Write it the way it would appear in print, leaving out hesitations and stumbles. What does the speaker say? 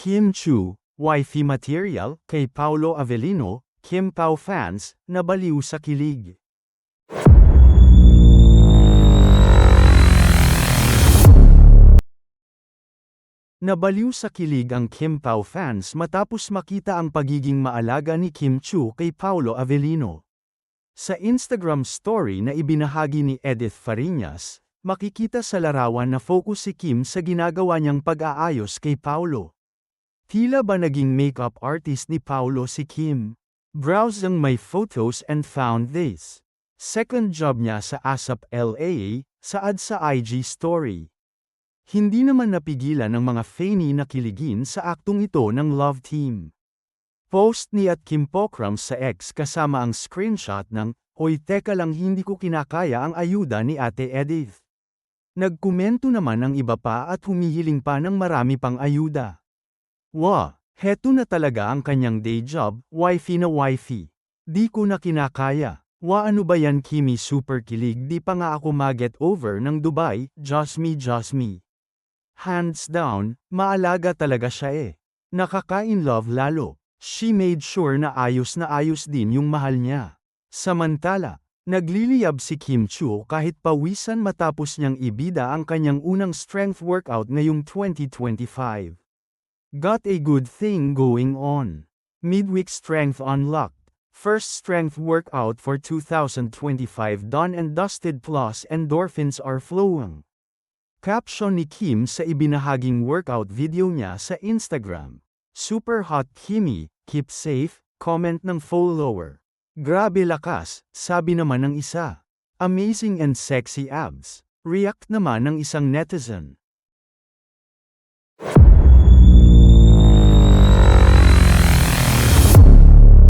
Kim Chu, wifey material, kay Paolo Avellino, Kim Pao fans, nabaliw sa kilig. Nabaliw sa kilig ang Kim Pao fans matapos makita ang pagiging maalaga ni Kim Chu kay Paolo Avellino. Sa Instagram story na ibinahagi ni Edith Fariñas, makikita sa larawan na focus si Kim sa ginagawa niyang pag-aayos kay Paolo. Tila ba naging makeup artist ni Paolo si Kim? Browse ang my photos and found this. Second job niya sa ASAP LA, saad sa IG story. Hindi naman napigilan ng mga fani na kiligin sa aktong ito ng Love Team. Post ni @KimPokrams sa X kasama ang screenshot ng, "Oy teka lang hindi ko kinakaya ang ayuda ni Ate Edith." Nagkomento naman ang iba pa at humihiling pa ng marami pang ayuda. Heto na talaga ang kanyang day job, wifey na wifey. Di ko na kinakaya. Ano ba yan Kimi super kilig di pa nga ako ma-get over ng Dubai, just me. Hands down, maalaga talaga siya eh. Nakaka-in love lalo. She made sure na ayos din yung mahal niya. Samantala, nagliliyab si Kim Chu kahit pawisan matapos niyang ibida ang kanyang unang strength workout ngayong 2025. Got a good thing going on. Midweek strength unlocked. First strength workout for 2025 done and dusted plus endorphins are flowing. Caption ni Kim sa ibinahaging workout video niya sa Instagram. Super hot Kimi, keep safe, comment ng follower. Grabe lakas, sabi naman ng isa. Amazing and sexy abs. React naman ng isang netizen.